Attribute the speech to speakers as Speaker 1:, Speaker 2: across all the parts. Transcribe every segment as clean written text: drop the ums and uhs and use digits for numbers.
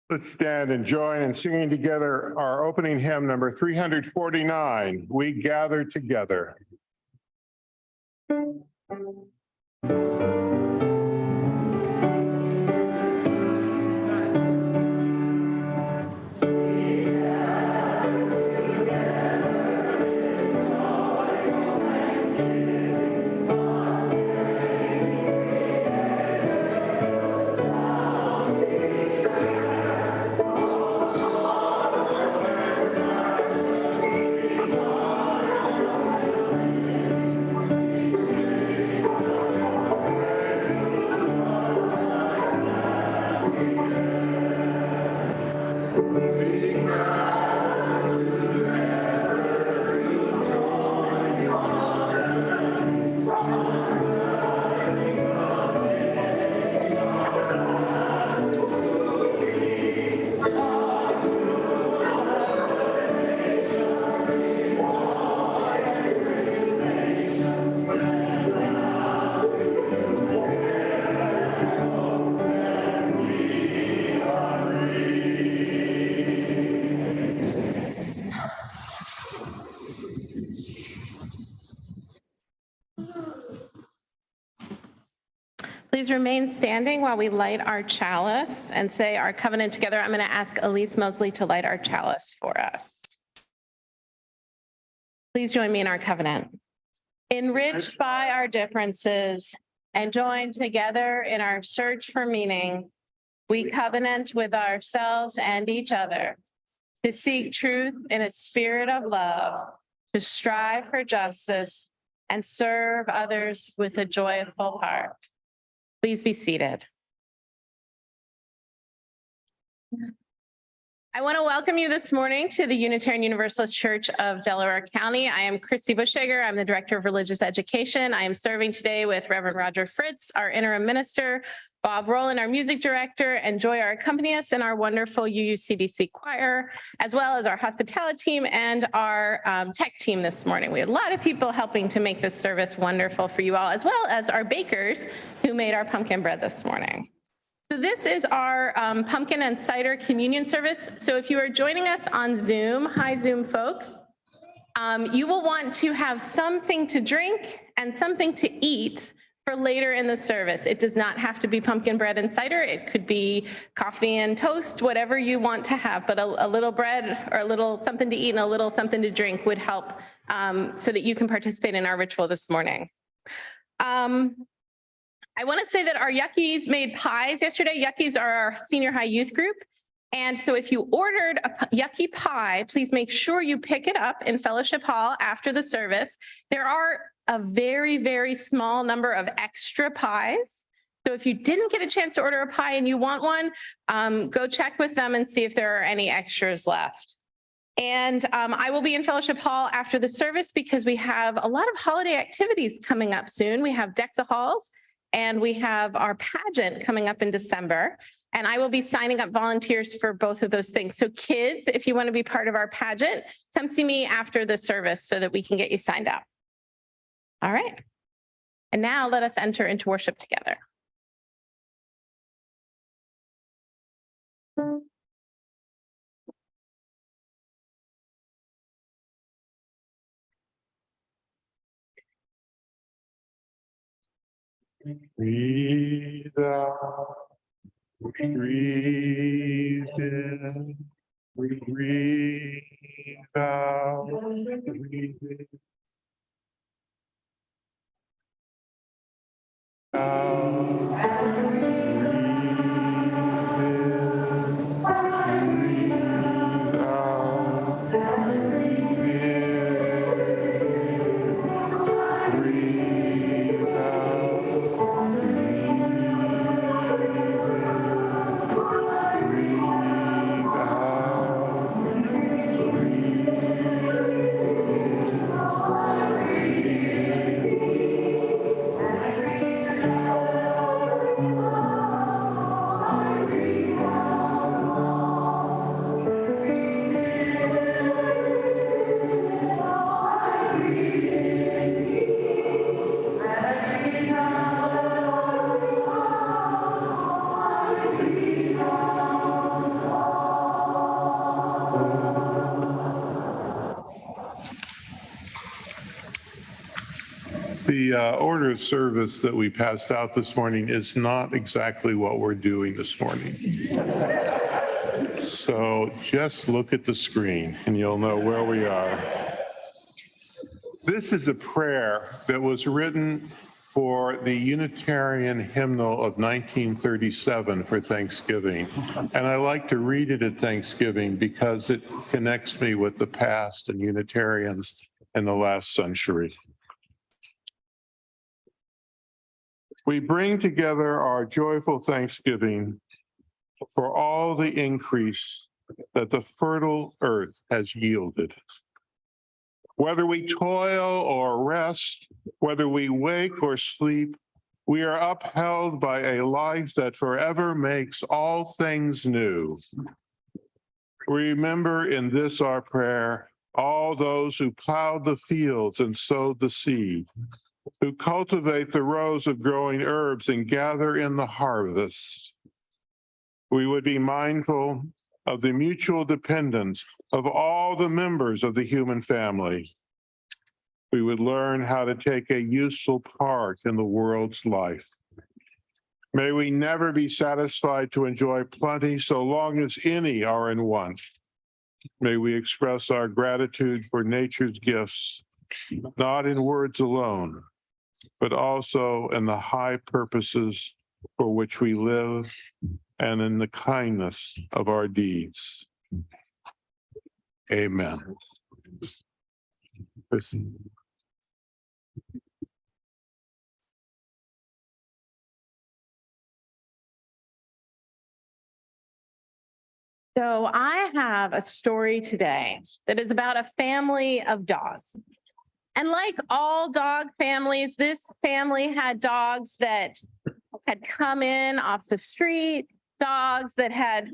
Speaker 1: Let's stand and join in singing together our opening hymn, number 349, We Gather Together.
Speaker 2: Please remain standing while we light our chalice and say our covenant together. I'm going to ask Elise Mosley to light our chalice for us. Please join me in our covenant. Enriched by our differences and joined together in our search for meaning, we covenant with ourselves and each other to seek truth in a spirit of love, to strive for justice and serve others with a joyful heart. Please be seated. I want to welcome you this morning to the Unitarian Universalist Church of Delaware County. I am Chrissy Bushyager. I'm the Director of Religious Education. I am serving today with Reverend Roger Fritts, our interim minister, Bob Rowland, our music director, and Joy, our accompanist, and our wonderful UUCDC Choir, as well as our hospitality team and our tech team this morning. We had a lot of people helping to make this service wonderful for you all, as well as our bakers who made our pumpkin bread this morning. So this is our pumpkin and cider communion service. So if you are joining us on Zoom, hi Zoom folks, you will want to have something to drink and something to eat for later in the service. It does not have to be pumpkin bread and cider. It could be coffee and toast, whatever you want to have, but a little bread or a little something to eat and a little something to drink would help so that you can participate in our ritual this morning. I want to say that our Yuckies made pies yesterday. Yuckies are our senior high youth group. And so if you ordered a Yucky pie, please make sure you pick it up in Fellowship Hall after the service. There are a very, very small number of extra pies. So if you didn't get a chance to order a pie and you want one, go check with them and see if there are any extras left. And I will be in Fellowship Hall after the service because we have a lot of holiday activities coming up soon. We have Deck the Halls, and we have our pageant coming up in December. And I will be signing up volunteers for both of those things. So kids, if you want to be part of our pageant, come see me after the service so that we can get you signed up. All right. And now let us enter into worship together.
Speaker 1: Breathe out, breathe in, breathe out, breathe in. The order of service that we passed out this morning is not exactly what we're doing this morning. So just look at the screen and you'll know where we are. This is a prayer that was written for the Unitarian hymnal of 1937 for Thanksgiving. And I like to read it at Thanksgiving because it connects me with the past and Unitarians in the last century. We bring together our joyful thanksgiving for all the increase that the fertile earth has yielded. Whether we toil or rest, whether we wake or sleep, we are upheld by a life that forever makes all things new. Remember in this our prayer, all those who plowed the fields and sowed the seed, who cultivate the rows of growing herbs and gather in the harvest. We would be mindful of the mutual dependence of all the members of the human family. We would learn how to take a useful part in the world's life. May we never be satisfied to enjoy plenty so long as any are in want. May we express our gratitude for nature's gifts, not in words alone, but also in the high purposes for which we live and in the kindness of our deeds. Amen.
Speaker 2: So I have a story today that is about a family of dogs. And like all dog families, this family had dogs that had come in off the street, dogs that had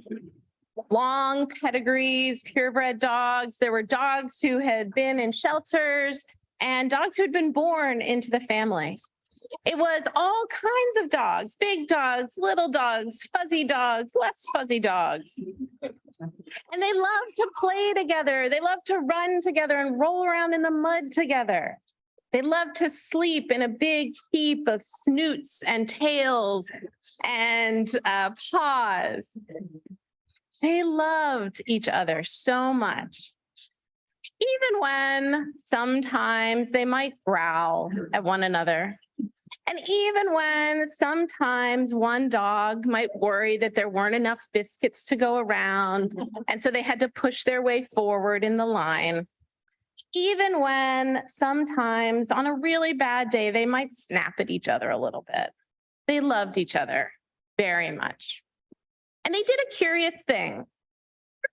Speaker 2: long pedigrees, purebred dogs. There were dogs who had been in shelters and dogs who had been born into the family. It was all kinds of dogs, big dogs, little dogs, fuzzy dogs, less fuzzy dogs. And they loved to play together. They loved to run together and roll around in the mud together. They loved to sleep in a big heap of snoots and tails and paws. They loved each other so much. Even when sometimes they might growl at one another. And even when sometimes one dog might worry that there weren't enough biscuits to go around, and so they had to push their way forward in the line. Even when sometimes on a really bad day, they might snap at each other a little bit. They loved each other very much. And they did a curious thing.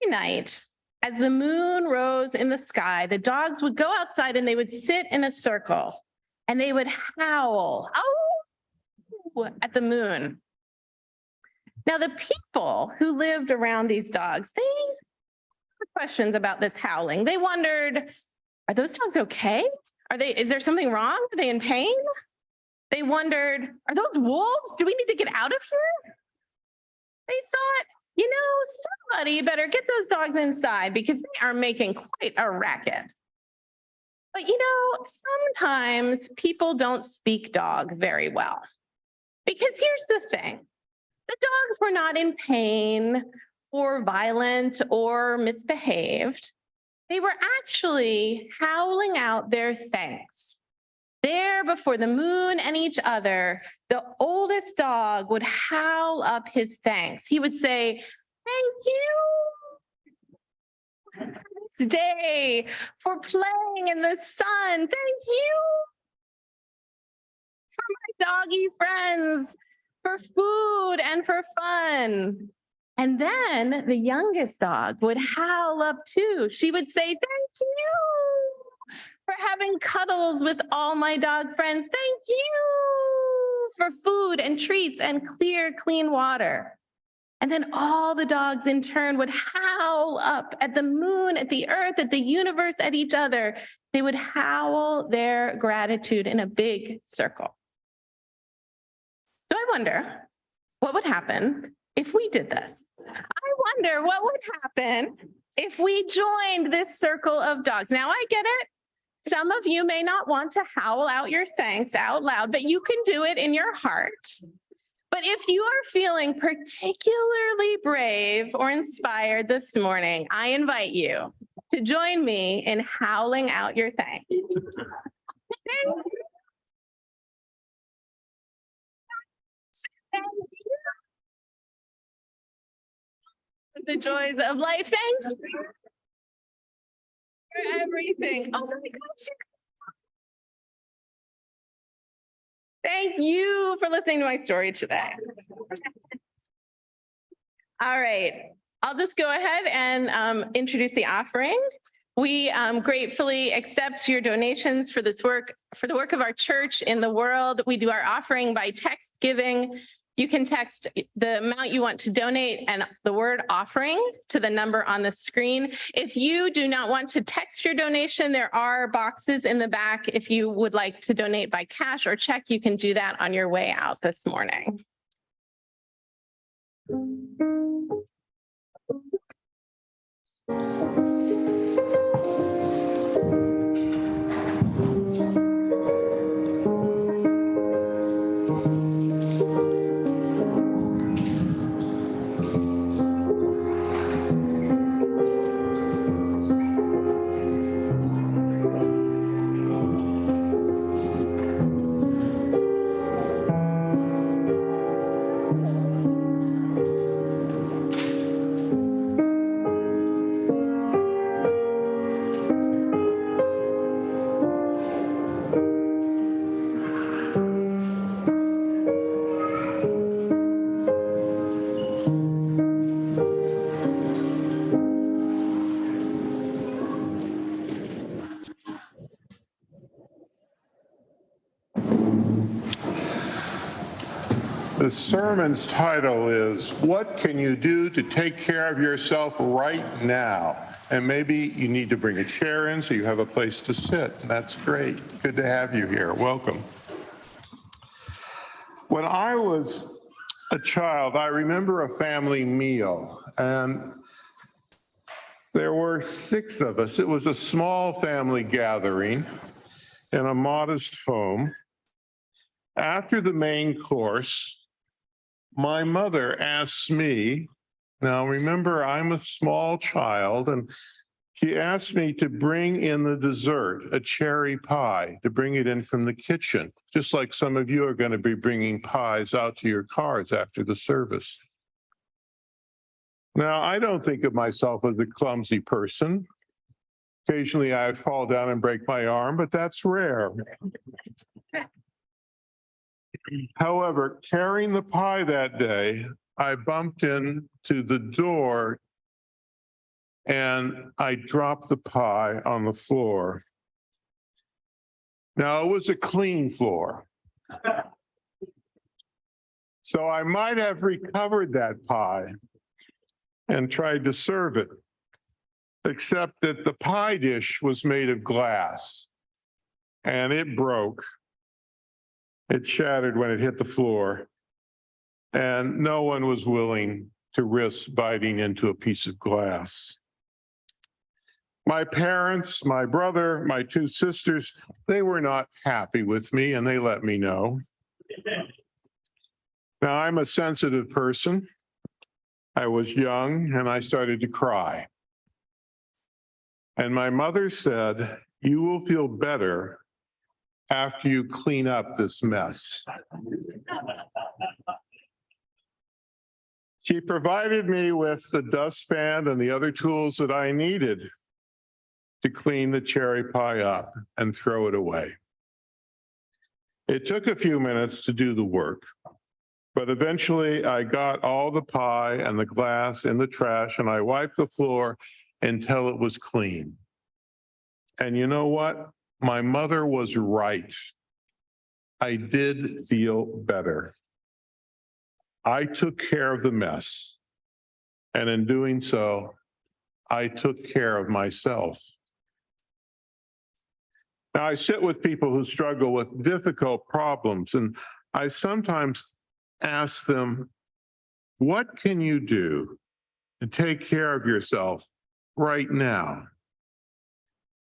Speaker 2: Every night, as the moon rose in the sky, the dogs would go outside and they would sit in a circle and they would howl, "Oh," at the moon. Now, the people who lived around these dogs, they had questions about this howling. They wondered, are those dogs okay? Is there something wrong? Are they in pain? They wondered, are those wolves? Do we need to get out of here? They thought, somebody better get those dogs inside because they are making quite a racket. But sometimes people don't speak dog very well. Because here's the thing. The dogs were not in pain or violent or misbehaved. They were actually howling out their thanks. There before the moon and each other, the oldest dog would howl up his thanks. He would say, "Thank you for this day, for playing in the sun. Thank you for my doggy friends, for food and for fun." And then the youngest dog would howl up too. She would say, "Thank you for having cuddles with all my dog friends. Thank you for food and treats and clear, clean water." And then all the dogs in turn would howl up at the moon, at the earth, at the universe, at each other. They would howl their gratitude in a big circle. So I wonder what would happen if we did this. I wonder what would happen if we joined this circle of dogs. Now I get it. Some of you may not want to howl out your thanks out loud, but you can do it in your heart. But if you are feeling particularly brave or inspired this morning, I invite you to join me in howling out your thanks. The joys of life. Thank you for everything. Oh my gosh. Thank you for listening to my story today. All right, I'll just go ahead and introduce the offering. We gratefully accept your donations for this work, for the work of our church in the world. We do our offering by text giving. You can text the amount you want to donate and the word offering to the number on the screen. If you do not want to text your donation, there are boxes in the back. If you would like to donate by cash or check, you can do that on your way out this morning.
Speaker 1: The sermon's title is, What Can You Do to Take Care of Yourself Right Now? And maybe you need to bring a chair in so you have a place to sit. That's great. Good to have you here. Welcome. When I was a child, I remember a family meal, and there were 6 of us. It was a small family gathering in a modest home. After the main course, my mother asked me, now remember, I'm a small child, and she asked me to bring in the dessert, a cherry pie, to bring it in from the kitchen, just like some of you are going to be bringing pies out to your cars after the service. Now, I don't think of myself as a clumsy person. Occasionally I fall down and break my arm, but that's rare. However, carrying the pie that day, I bumped into the door and I dropped the pie on the floor. Now, it was a clean floor. So I might have recovered that pie and tried to serve it, except that the pie dish was made of glass and it broke. It shattered when it hit the floor, and no one was willing to risk biting into a piece of glass. My parents, my brother, my 2 sisters, they were not happy with me, and they let me know. Now, I'm a sensitive person. I was young, and I started to cry. And my mother said, "You will feel better after you clean up this mess." She provided me with the dustpan and the other tools that I needed to clean the cherry pie up and throw it away. It took a few minutes to do the work, but eventually I got all the pie and the glass in the trash, and I wiped the floor until it was clean. And you know what? My mother was right. I did feel better. I took care of the mess, and in doing so, I took care of myself. Now, I sit with people who struggle with difficult problems, and I sometimes ask them, what can you do to take care of yourself right now?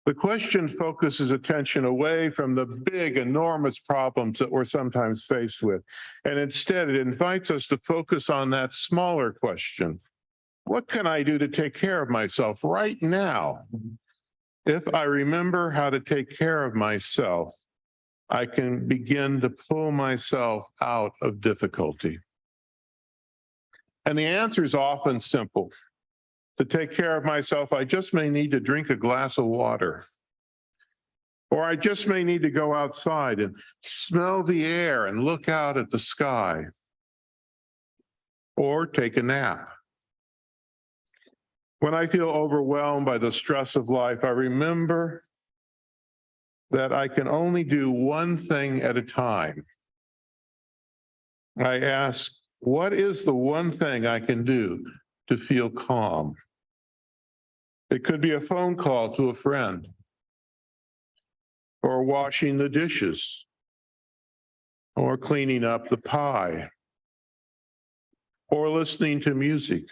Speaker 1: The question focuses attention away from the big, enormous problems that we're sometimes faced with. And instead, it invites us to focus on that smaller question. What can I do to take care of myself right now? If I remember how to take care of myself, I can begin to pull myself out of difficulty. And the answer is often simple. To take care of myself, I just may need to drink a glass of water. Or I just may need to go outside and smell the air and look out at the sky. Or take a nap. When I feel overwhelmed by the stress of life, I remember that I can only do one thing at a time. I ask, what is the one thing I can do to feel calm? It could be a phone call to a friend, or washing the dishes, or cleaning up the pie, or listening to music.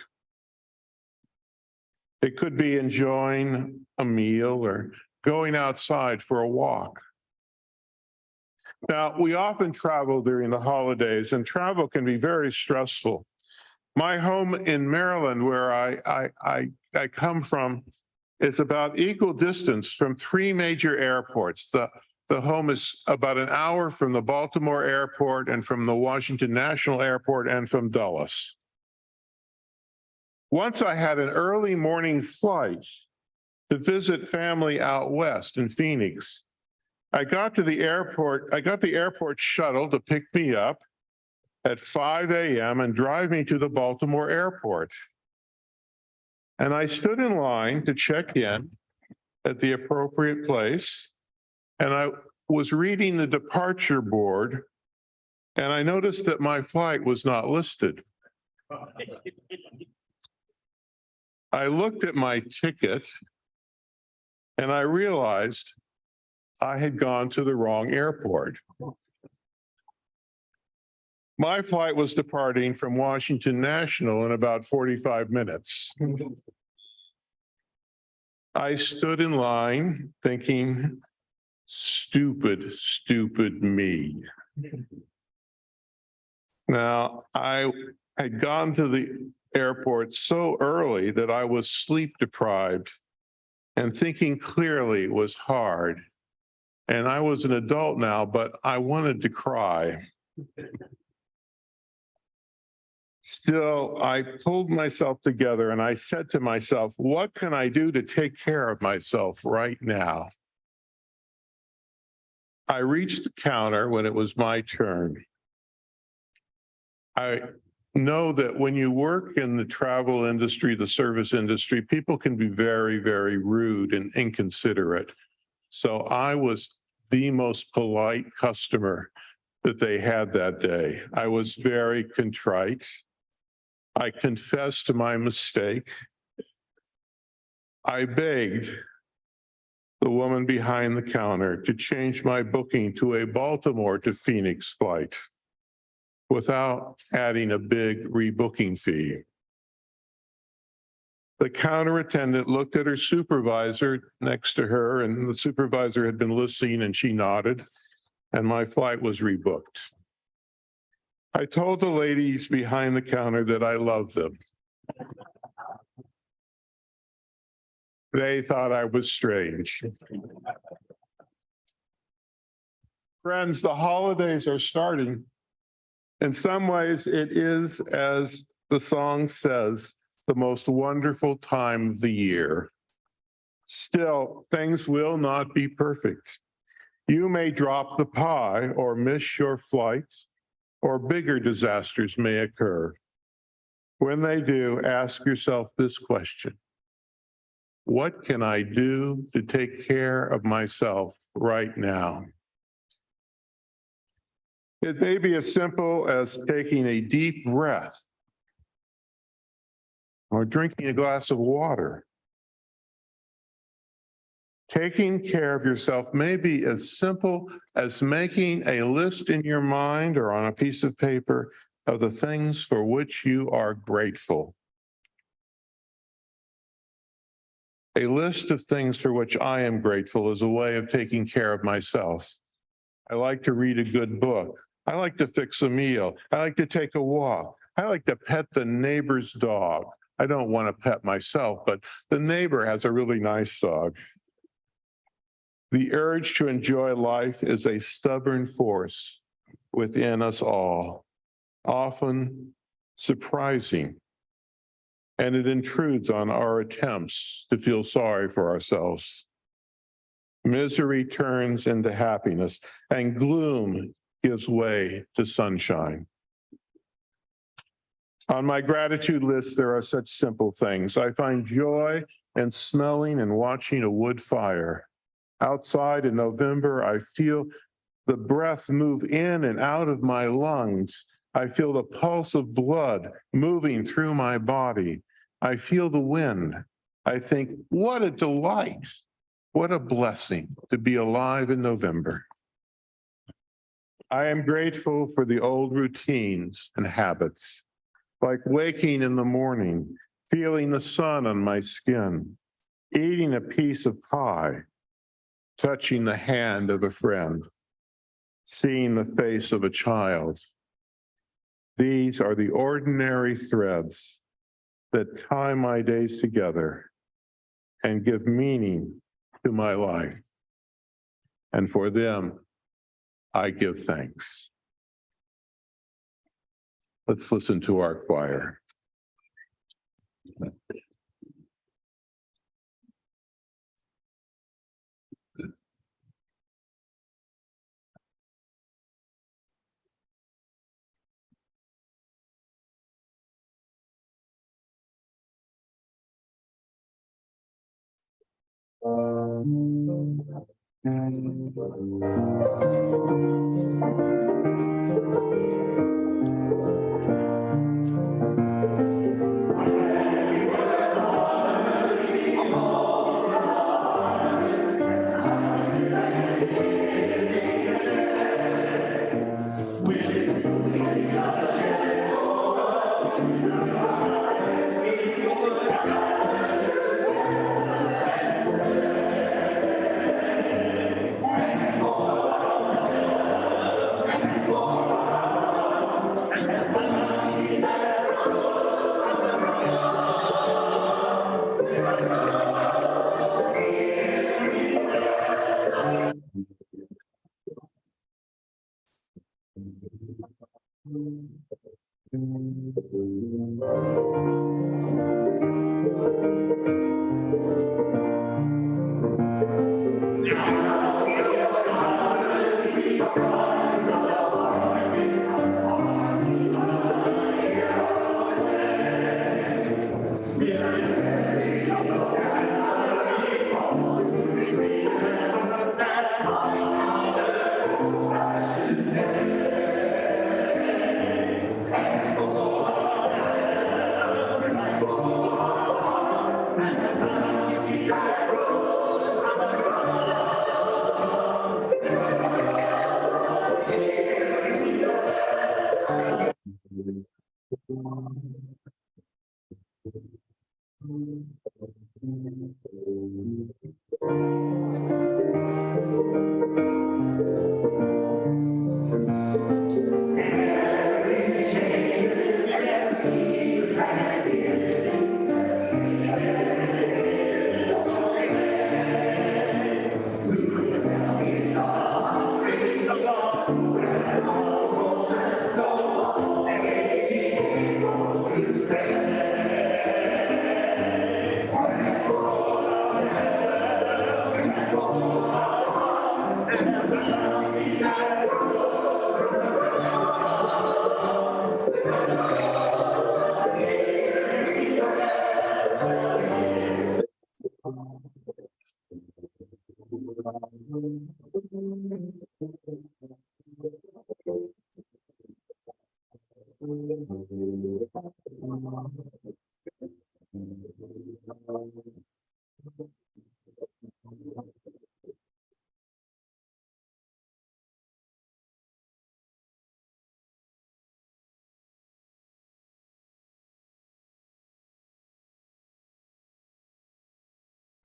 Speaker 1: It could be enjoying a meal or going outside for a walk. Now, we often travel during the holidays, and travel can be very stressful. My home in Maryland, where I come from, is about equal distance from 3 major airports. The home is about an hour from the Baltimore airport and from the Washington National Airport and from Dulles. Once I had an early morning flight to visit family out west in Phoenix. I got the airport shuttle to pick me up at 5 a.m. and drive me to the Baltimore airport. And I stood in line to check in at the appropriate place. And I was reading the departure board, and I noticed that my flight was not listed. I looked at my ticket, and I realized I had gone to the wrong airport. My flight was departing from Washington National in about 45 minutes. I stood in line thinking, stupid, stupid me. Now, I had gone to the airport so early that I was sleep deprived, and thinking clearly was hard. And I was an adult now, but I wanted to cry. Still, I pulled myself together and I said to myself, what can I do to take care of myself right now? I reached the counter when it was my turn. I know that when you work in the travel industry, the service industry, people can be very, very rude and inconsiderate. So I was the most polite customer that they had that day. I was very contrite. I confessed my mistake. I begged the woman behind the counter to change my booking to a Baltimore to Phoenix flight without adding a big rebooking fee. The counter attendant looked at her supervisor next to her, and the supervisor had been listening, and she nodded, and my flight was rebooked. I told the ladies behind the counter that I loved them. They thought I was strange. Friends, the holidays are starting. In some ways, it is, as the song says, the most wonderful time of the year. Still, things will not be perfect. You may drop the pie or miss your flight, or bigger disasters may occur. When they do, ask yourself this question: what can I do to take care of myself right now? It may be as simple as taking a deep breath or drinking a glass of water. Taking care of yourself may be as simple as making a list in your mind or on a piece of paper of the things for which you are grateful. A list of things for which I am grateful is a way of taking care of myself. I like to read a good book. I like to fix a meal. I like to take a walk. I like to pet the neighbor's dog. I don't want to pet myself, but the neighbor has a really nice dog. The urge to enjoy life is a stubborn force within us all, often surprising, and it intrudes on our attempts to feel sorry for ourselves. Misery turns into happiness, and gloom gives way to sunshine. On my gratitude list, there are such simple things. I find joy in smelling and watching a wood fire. Outside in November, I feel the breath move in and out of my lungs. I feel the pulse of blood moving through my body. I feel the wind. I think, what a delight. What a blessing to be alive in November. I am grateful for the old routines and habits, like waking in the morning, feeling the sun on my skin, eating a piece of pie, touching the hand of a friend, seeing the face of a child. These are the ordinary threads that tie my days together and give meaning to my life. And for them, I give thanks. Let's listen to our choir.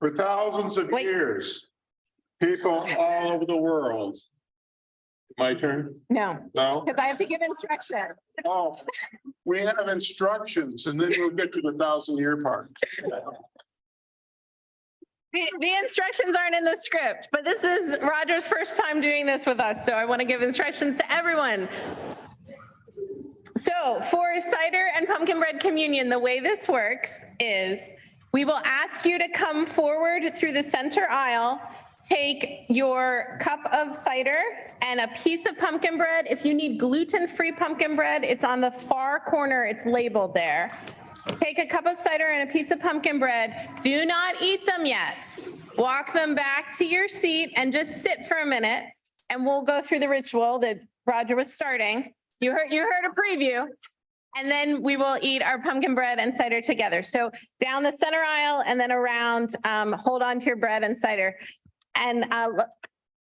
Speaker 1: For thousands of
Speaker 2: Wait.
Speaker 1: years, people all over the world. My turn?
Speaker 2: No,
Speaker 1: No?
Speaker 2: because I have to give instructions.
Speaker 1: Oh, we have instructions and then we'll get to the 1,000-year part.
Speaker 2: The instructions aren't in the script, but this is Roger's first time doing this with us, so I want to give instructions to everyone. So for cider and pumpkin bread communion, the way this works is we will ask you to come forward through the center aisle, take your cup of cider and a piece of pumpkin bread. If you need gluten-free pumpkin bread, it's on the far corner, it's labeled there. Take a cup of cider and a piece of pumpkin bread. Do not eat them yet. Walk them back to your seat and just sit for a minute, and we'll go through the ritual that Roger was starting. You heard a preview. And then we will eat our pumpkin bread and cider together. So down the center aisle and then around, hold on to your bread and cider. And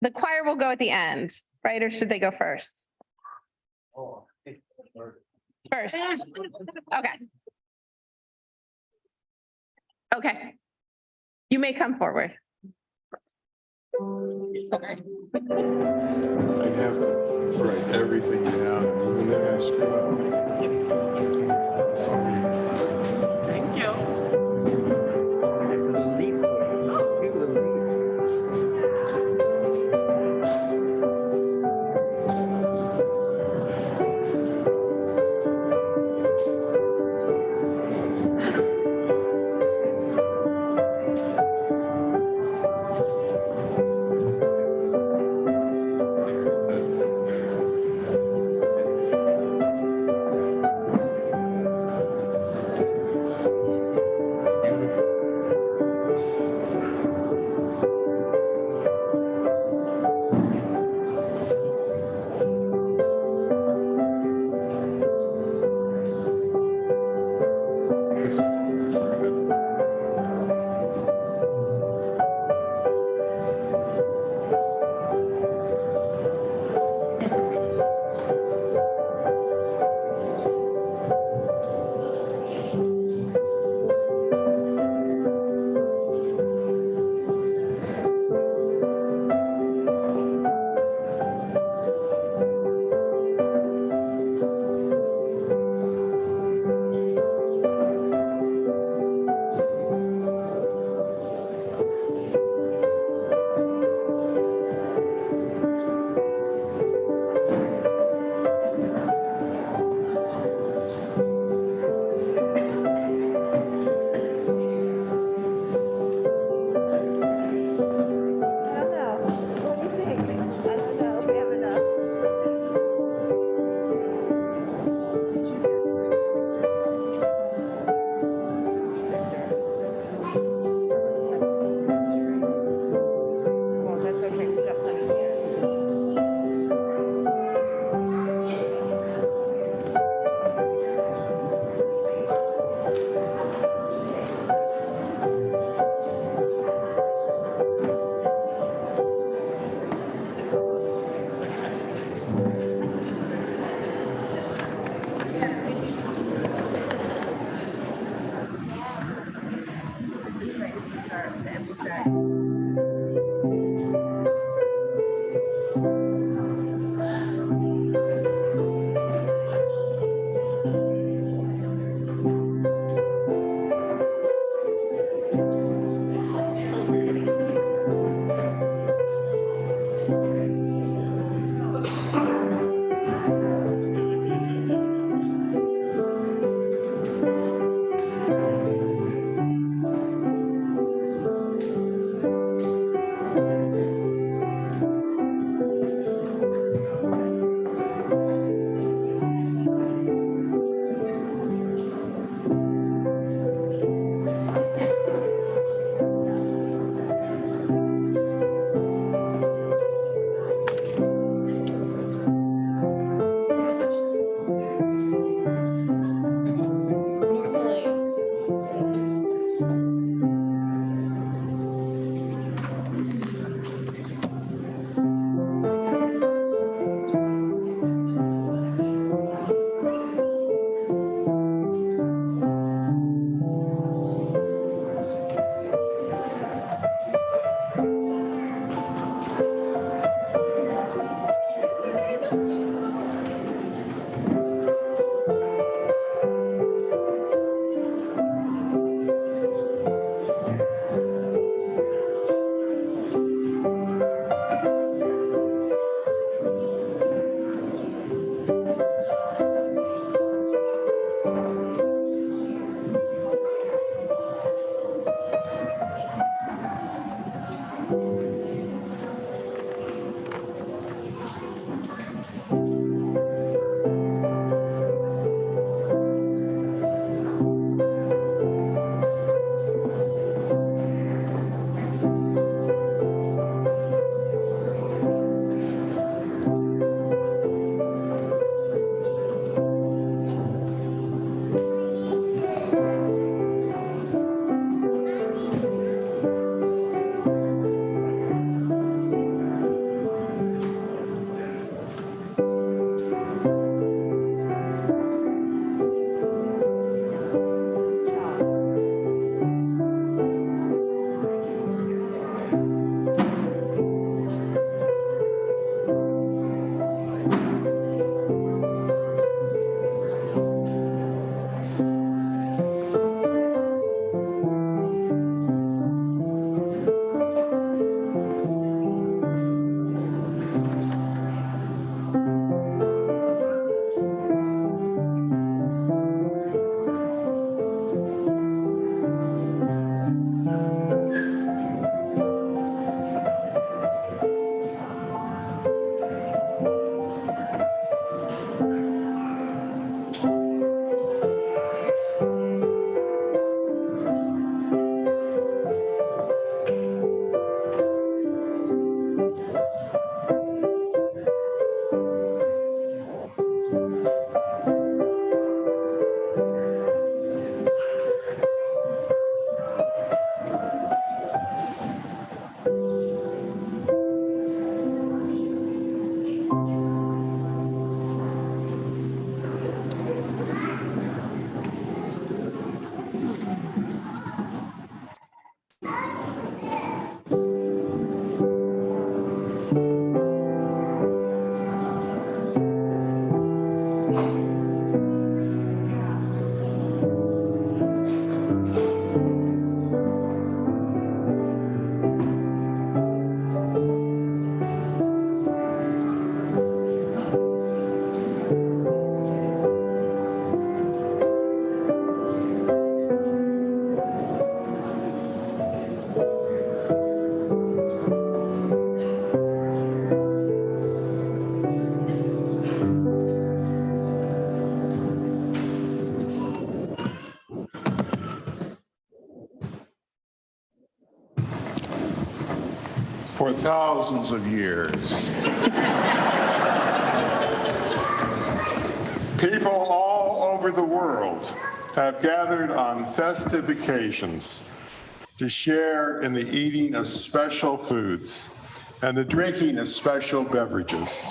Speaker 2: the choir will go at the end, right? Or should they go first? First. Okay. Okay. You may come forward. Sorry.
Speaker 1: I have to write everything down, and then I screw up.
Speaker 2: Thank you.
Speaker 3: There's a leaf for you. Two little leaves.
Speaker 1: for thousands of years. People all over the world have gathered on festive occasions to share in the eating of special foods and the drinking of special beverages.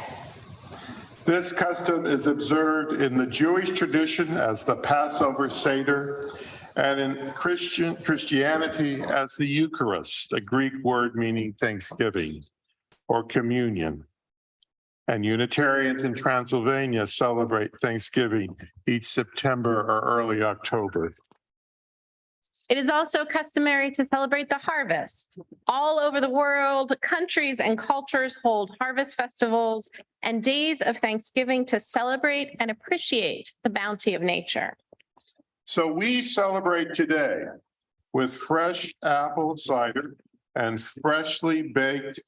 Speaker 1: This custom is observed in the Jewish tradition as the Passover Cider, and in Christianity as the Eucharist, a Greek word meaning thanksgiving or communion. And Unitarians in Transylvania celebrate Thanksgiving each September or early October.
Speaker 2: It is also customary to celebrate the harvest. All over the world, countries and cultures hold harvest festivals and days of Thanksgiving to celebrate and appreciate the bounty of nature.
Speaker 1: So we celebrate today with fresh apple cider and freshly baked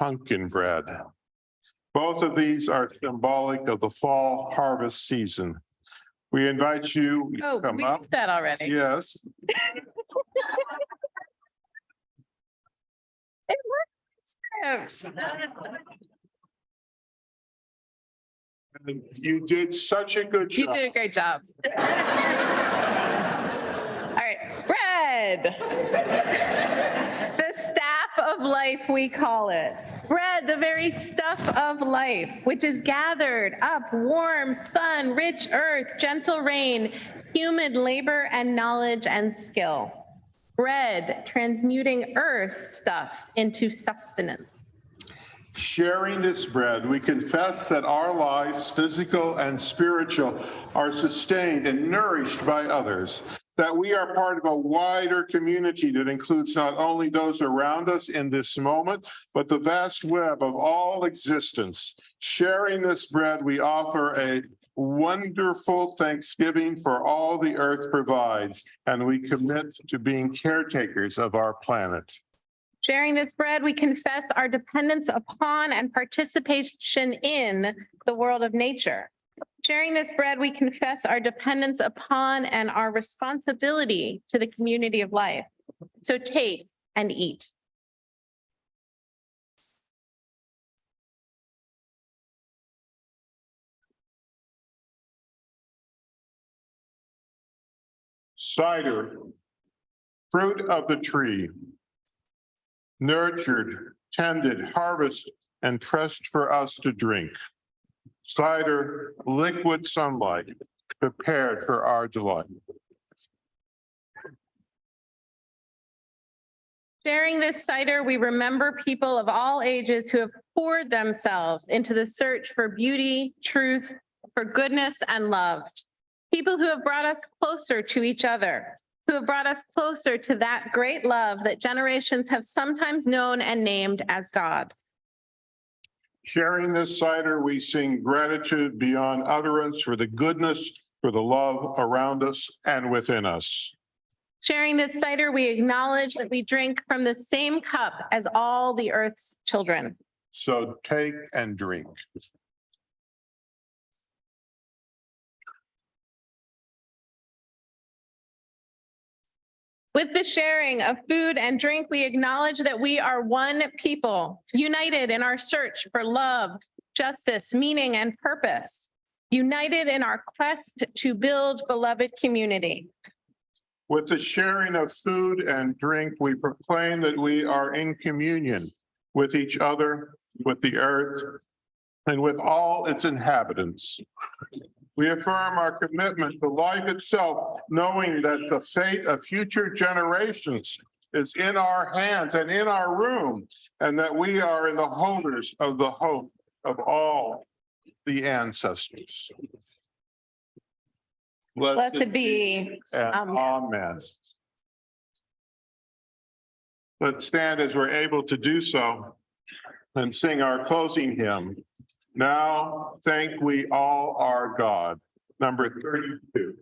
Speaker 1: pumpkin bread. Both of these are symbolic of the fall harvest season. We invite you to
Speaker 2: Oh,
Speaker 1: come
Speaker 2: we
Speaker 1: up.
Speaker 2: did that already.
Speaker 1: Yes. You did such a good
Speaker 2: You
Speaker 1: job.
Speaker 2: did a great job. All right, bread. The staff of life, we call it. Bread, the very stuff of life, which is gathered up, warm sun, rich earth, gentle rain, humid labor and knowledge and skill. Bread, transmuting earth stuff into sustenance.
Speaker 1: Sharing this bread, we confess that our lives, physical and spiritual, are sustained and nourished by others, that we are part of a wider community that includes not only those around us in this moment, but the vast web of all existence. Sharing this bread, we offer a wonderful thanksgiving for all the earth provides, and we commit to being caretakers of our planet.
Speaker 2: Sharing this bread, we confess our dependence upon and participation in the world of nature. Sharing this bread, we confess our dependence upon and our responsibility to the community of life. So take and eat.
Speaker 1: Cider, fruit of the tree, nurtured, tended, harvested, and pressed for us to drink. Cider, liquid sunlight, prepared for our delight.
Speaker 2: Sharing this cider, we remember people of all ages who have poured themselves into the search for beauty, truth, for goodness and love. People who have brought us closer to each other, who have brought us closer to that great love that generations have sometimes known and named as God.
Speaker 1: Sharing this cider, we sing gratitude beyond utterance for the goodness, for the love around us and within us.
Speaker 2: Sharing this cider, we acknowledge that we drink from the same cup as all the earth's children.
Speaker 1: So take and drink.
Speaker 2: With the sharing of food and drink, we acknowledge that we are one people, united in our search for love, justice, meaning, and purpose, united in our quest to build beloved community.
Speaker 1: With the sharing of food and drink, we proclaim that we are in communion with each other, with the earth, and with all its inhabitants. We affirm our commitment to life itself, knowing that the fate of future generations is in our hands and in our room, and that we are in the holders of the hope of all the ancestors.
Speaker 2: Blessed be.
Speaker 1: And amen. Let's stand as we're able to do so and sing our closing hymn. Now thank we all our God, number 32.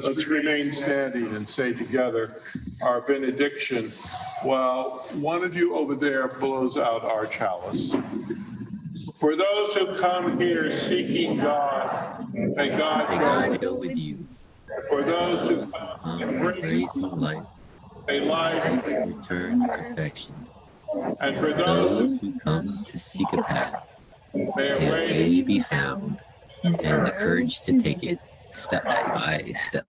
Speaker 1: Let's remain standing and say together our benediction while one of you over there blows out our chalice. For those who come here seeking God, may God
Speaker 4: go with you.
Speaker 1: For those who come
Speaker 4: Embrace of life,
Speaker 1: a life,
Speaker 4: return perfection.
Speaker 1: and for those
Speaker 4: Those who come to seek a path,
Speaker 1: may
Speaker 4: may
Speaker 1: a
Speaker 4: a
Speaker 1: way
Speaker 4: way be found, and the courage to take it step by step.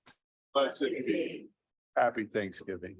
Speaker 1: blessed be. Happy Thanksgiving.